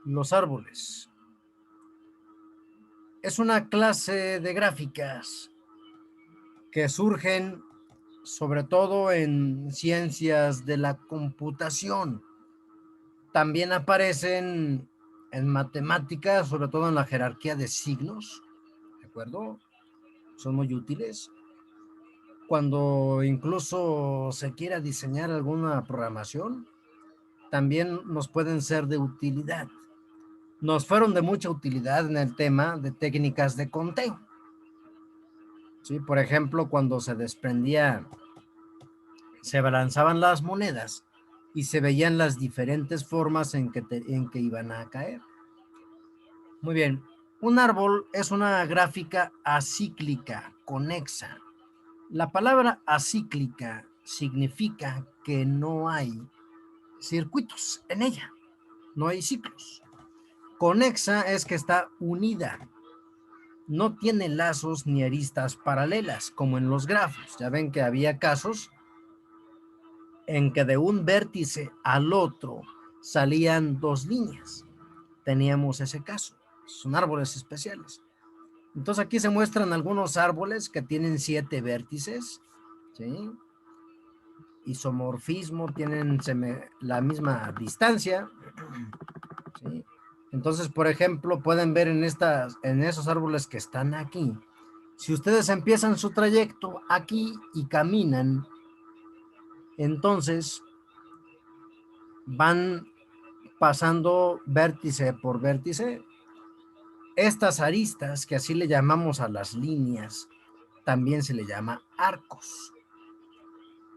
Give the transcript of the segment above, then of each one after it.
Los árboles. Es una clase de gráficas que surgen sobre todo en ciencias de la computación. También aparecen en matemáticas, sobre todo en la jerarquía de signos, ¿de acuerdo? Son muy útiles. Cuando incluso se quiera diseñar alguna programación, también nos pueden ser de utilidad. Nos fueron de mucha utilidad en el tema de técnicas de conteo. ¿Sí? Por ejemplo, cuando se balanzaban las monedas y se veían las diferentes formas en que iban a caer. Muy bien, un árbol es una gráfica acíclica, conexa. La palabra acíclica significa que no hay circuitos en ella, no hay ciclos. Conexa es que está unida, no tiene lazos ni aristas paralelas, como en los grafos. Ya ven que había casos en que de un vértice al otro salían dos líneas. Teníamos ese caso, son árboles especiales. Entonces aquí se muestran algunos árboles que tienen 7 vértices, ¿sí? Isomorfismo, tienen la misma distancia, ¿sí? Entonces, por ejemplo, pueden ver en esos árboles que están aquí, si ustedes empiezan su trayecto aquí y caminan, entonces van pasando vértice por vértice. Estas aristas, que así le llamamos a las líneas, también se le llama arcos.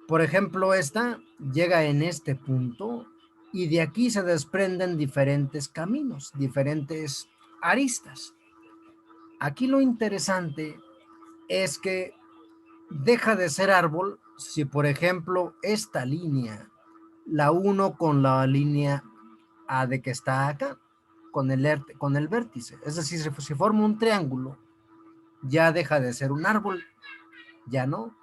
Por ejemplo, esta llega en este punto y de aquí se desprenden diferentes caminos, diferentes aristas. Aquí lo interesante es que deja de ser árbol si, por ejemplo, esta línea la uno con la línea A de que está acá, con el vértice. Es decir, si forma un triángulo, ya deja de ser un árbol, ya no.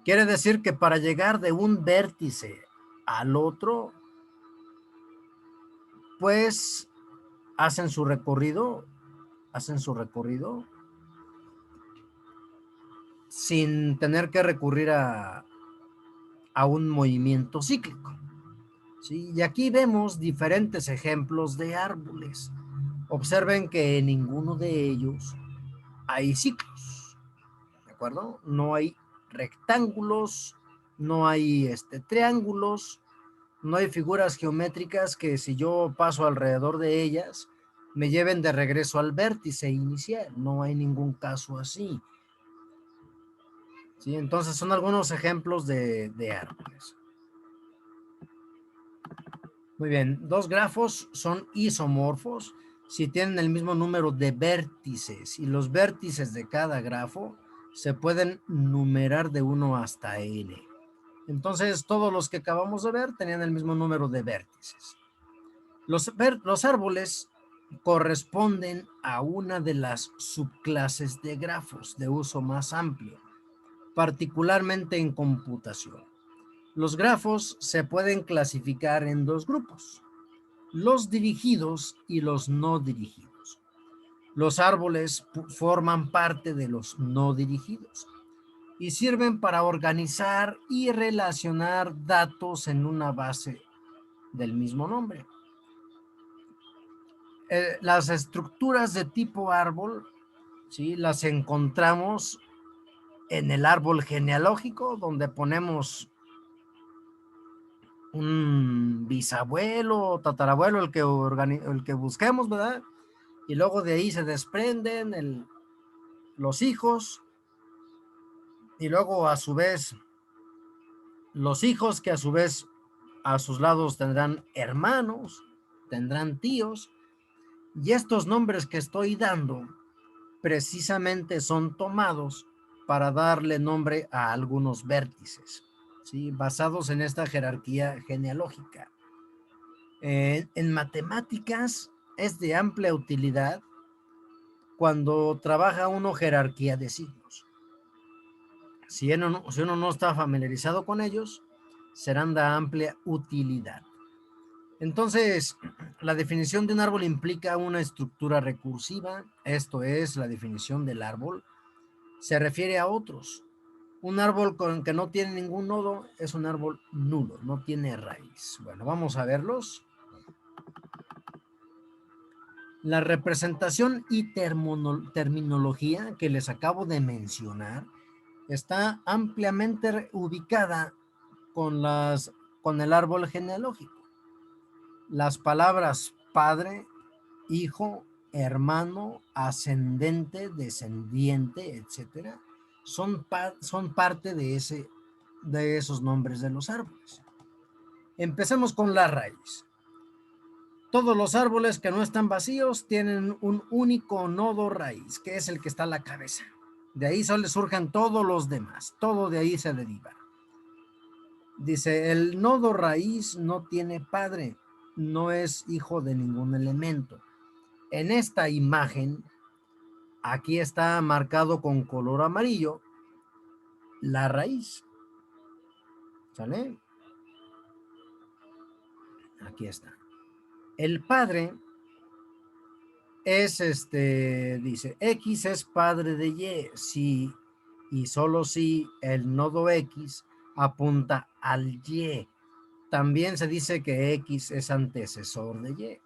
Quiere decir que para llegar de un vértice al otro, pues hacen su recorrido, hacen su recorrido sin tener que recurrir a un movimiento cíclico. ¿Sí? Y aquí vemos diferentes ejemplos de árboles. Observen que en ninguno de ellos hay ciclos, ¿de acuerdo? No hay rectángulos, no hay triángulos, no hay figuras geométricas que si yo paso alrededor de ellas me lleven de regreso al vértice inicial. No hay ningún caso así. ¿Sí? Entonces son algunos ejemplos de árboles. Muy bien, dos grafos son isomorfos si tienen el mismo número de vértices y los vértices de cada grafo se pueden numerar de 1 hasta n. Entonces todos los que acabamos de ver tenían el mismo número de vértices. Los árboles corresponden a una de las subclases de grafos de uso más amplio, particularmente en computación. Los grafos se pueden clasificar en dos grupos: los dirigidos y los no dirigidos. Los árboles forman parte de los no dirigidos y sirven para organizar y relacionar datos en una base del mismo nombre. Las estructuras de tipo árbol, ¿sí?, las encontramos en el árbol genealógico, donde ponemos un bisabuelo, tatarabuelo, el que busquemos, ¿verdad? Y luego de ahí se desprenden los hijos, y luego a su vez los hijos, que a su vez a sus lados tendrán hermanos, tendrán tíos, y estos nombres que estoy dando precisamente son tomados para darle nombre a algunos vértices, ¿sí?, basados en esta jerarquía genealógica. En matemáticas es de amplia utilidad cuando trabaja uno jerarquía de signos. Si uno no está familiarizado con ellos, serán de amplia utilidad. Entonces, la definición de un árbol implica una estructura recursiva, esto es la definición del árbol, se refiere a otros. Un árbol con que no tiene ningún nodo es un árbol nulo, no tiene raíz. Bueno, vamos a verlos. La representación y terminología que les acabo de mencionar está ampliamente ubicada con el árbol genealógico. Las palabras padre, hijo, hermano, ascendente, descendiente, etcétera, son parte de esos nombres de los árboles. Empecemos con la raíz. Todos los árboles que no están vacíos tienen un único nodo raíz, que es el que está a la cabeza. De ahí solo surgen todos los demás, todo de ahí se deriva. Dice, el nodo raíz no tiene padre, no es hijo de ningún elemento. En esta imagen, aquí está marcado con color amarillo la raíz. ¿Sale? Aquí está. El padre es dice, X es padre de Y, si y solo si el nodo X apunta al Y. También se dice que X es antecesor de Y.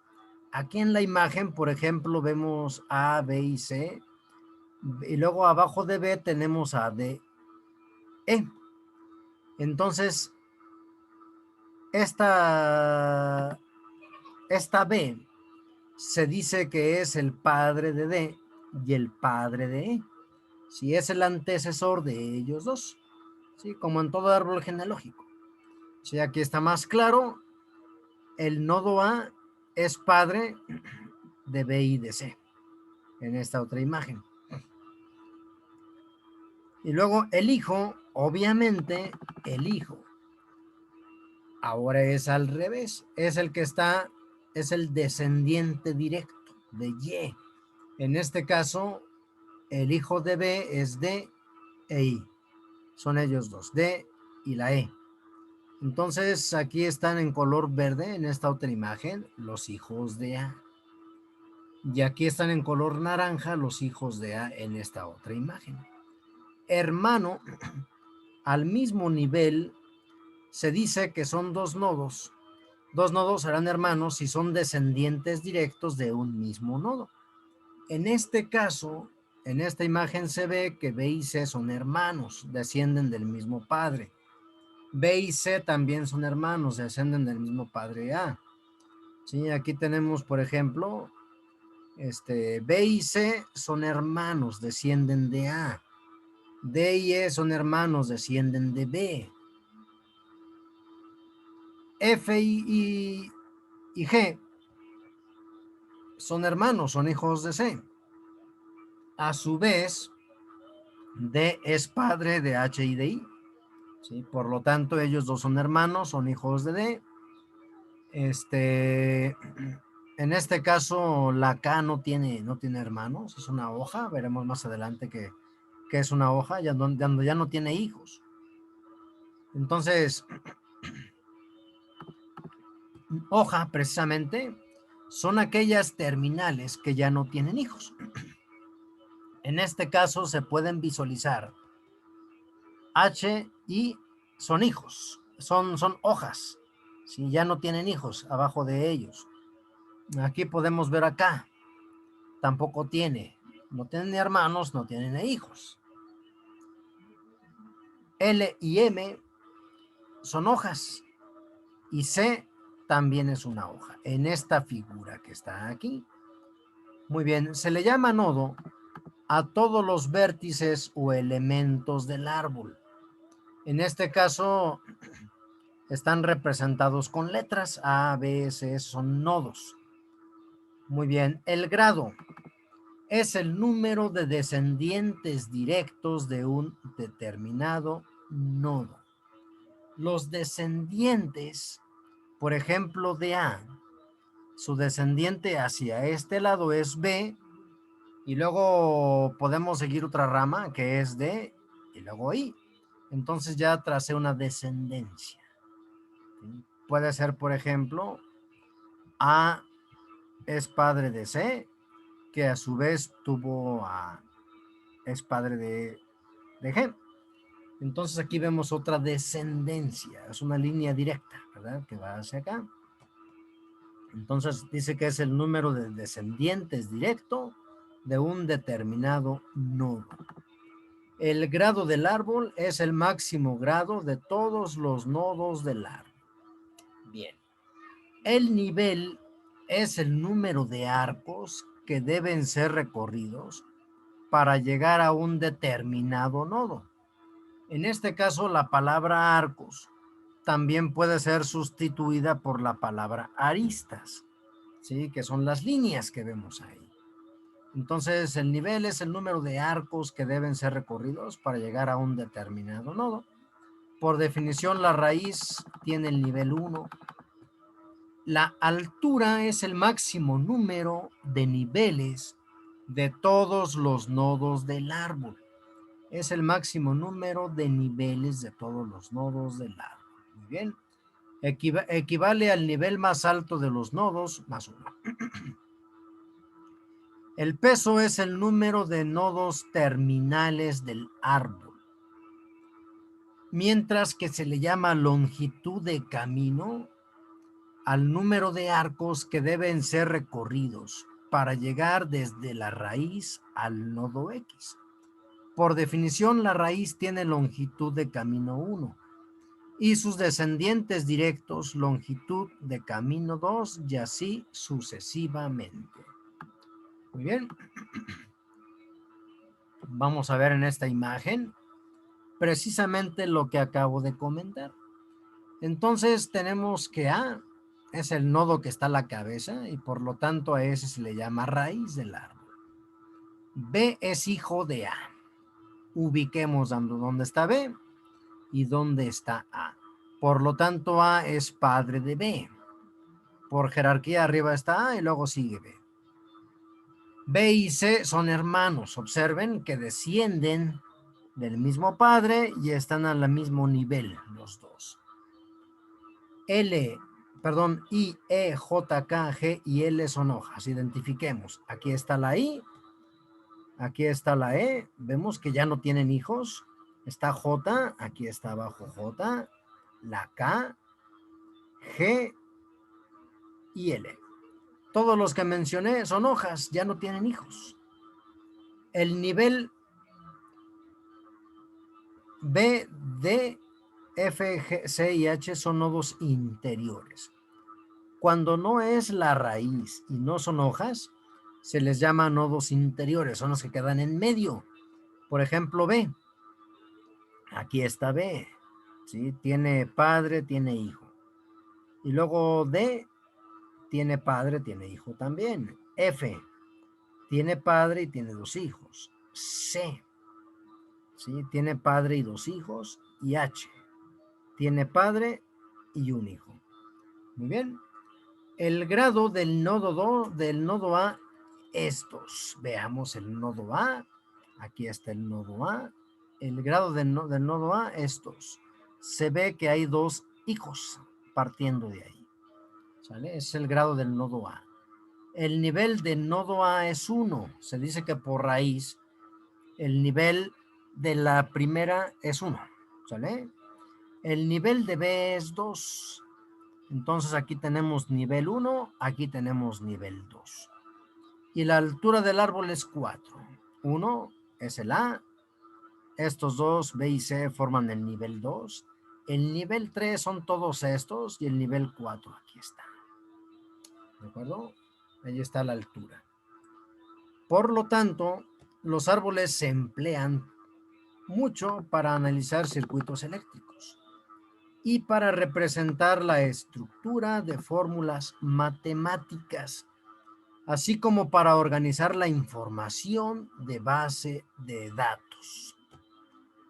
Aquí en la imagen, por ejemplo, vemos A, B y C, y luego abajo de B tenemos A, D, E. Entonces, esta B se dice que es el padre de D y el padre de E. Si es el antecesor de ellos dos, ¿sí? Como en todo árbol genealógico. Si aquí está más claro, el nodo A es padre de B y de C, en esta otra imagen. Y luego el hijo, obviamente, el hijo. Ahora es al revés, es el que está, es el descendiente directo de Y. En este caso, el hijo de B es D e I. Son ellos dos, D y la E. Entonces, aquí están en color verde en esta otra imagen los hijos de A. Y aquí están en color naranja los hijos de A en esta otra imagen. Hermano, al mismo nivel, se dice que son dos nodos. Dos nodos serán hermanos si son descendientes directos de un mismo nodo. En este caso, en esta imagen se ve que B y C son hermanos, descienden del mismo padre. B y C también son hermanos, descienden del mismo padre A. ¿Sí? Aquí tenemos, por ejemplo, B y C son hermanos, descienden de A. D y E son hermanos, descienden de B. F y G son hermanos, son hijos de C. A su vez, D es padre de H y de I. ¿Sí? Por lo tanto, ellos dos son hermanos, son hijos de D. En este caso, la K no tiene hermanos, es una hoja. Veremos más adelante que es una hoja, ya no tiene hijos. Entonces, hoja, precisamente, son aquellas terminales que ya no tienen hijos. En este caso, se pueden visualizar H y son hijos, son hojas, si ya no tienen hijos abajo de ellos. Aquí podemos ver acá, tampoco no tienen ni hermanos, no tienen hijos. L y M son hojas y C también es una hoja en esta figura que está aquí. Muy bien, se le llama nodo a todos los vértices o elementos del árbol. En este caso están representados con letras A, B, C, son nodos. Muy bien, el grado es el número de descendientes directos de un determinado nodo. Los descendientes, por ejemplo, de A, su descendiente hacia este lado es B, y luego podemos seguir otra rama que es D, y luego I. Entonces ya tracé una descendencia. Puede ser, por ejemplo, A es padre de C, que a su vez es padre de G. Entonces aquí vemos otra descendencia, es una línea directa, ¿verdad? Que va hacia acá. Entonces dice que es el número de descendientes directo de un determinado nodo. El grado del árbol es el máximo grado de todos los nodos del árbol. Bien. El nivel es el número de arcos que deben ser recorridos para llegar a un determinado nodo. En este caso, la palabra arcos también puede ser sustituida por la palabra aristas, ¿sí? Que son las líneas que vemos ahí. Entonces, el nivel es el número de arcos que deben ser recorridos para llegar a un determinado nodo. Por definición, la raíz tiene el nivel 1. La altura es el máximo número de niveles de todos los nodos del árbol. Es el máximo número de niveles de todos los nodos del árbol. Muy bien. Equivale al nivel más alto de los nodos más 1. El peso es el número de nodos terminales del árbol. Mientras que se le llama longitud de camino al número de arcos que deben ser recorridos para llegar desde la raíz al nodo X. Por definición, la raíz tiene longitud de camino 1 y sus descendientes directos longitud de camino 2 y así sucesivamente. Muy bien. Vamos a ver en esta imagen precisamente lo que acabo de comentar. Entonces tenemos que A es el nodo que está a la cabeza y por lo tanto a ese se le llama raíz del árbol. B es hijo de A. Ubiquemos dónde está B y dónde está A. Por lo tanto, A es padre de B. Por jerarquía arriba está A y luego sigue B. B y C son hermanos. Observen que descienden del mismo padre y están al mismo nivel los dos. I, E, J, K, G y L son hojas. Identifiquemos. Aquí está la I. Aquí está la E. Vemos que ya no tienen hijos. Está J. Aquí está abajo J. La K, G y L. Todos los que mencioné son hojas. Ya no tienen hijos. El nivel B, D, F, G, C y H son nodos interiores. Cuando no es la raíz y no son hojas, se les llama nodos interiores, son los que quedan en medio. Por ejemplo, B. Aquí está B. ¿Sí? Tiene padre, tiene hijo. Y luego D, tiene padre, tiene hijo también. F, tiene padre y tiene dos hijos. C, ¿sí? Tiene padre y dos hijos. Y H, tiene padre y un hijo. Muy bien. El grado del nodo A, estos. Veamos el nodo A. Aquí está el nodo A. El grado del nodo A, estos. Se ve que hay dos hijos partiendo de ahí. ¿Sale? Es el grado del nodo A. El nivel de nodo A es 1. Se dice que por raíz el nivel de la primera es 1. ¿Sale? El nivel de B es 2. Entonces aquí tenemos nivel 1, aquí tenemos nivel 2. Y la altura del árbol es 4. 1 es el A. Estos dos, B y C, forman el nivel 2. El nivel 3 son todos estos y el nivel 4 aquí está. ¿De acuerdo? Ahí está la altura. Por lo tanto, los árboles se emplean mucho para analizar circuitos eléctricos y para representar la estructura de fórmulas matemáticas, así como para organizar la información de base de datos,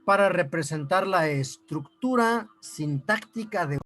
para representar la estructura sintáctica de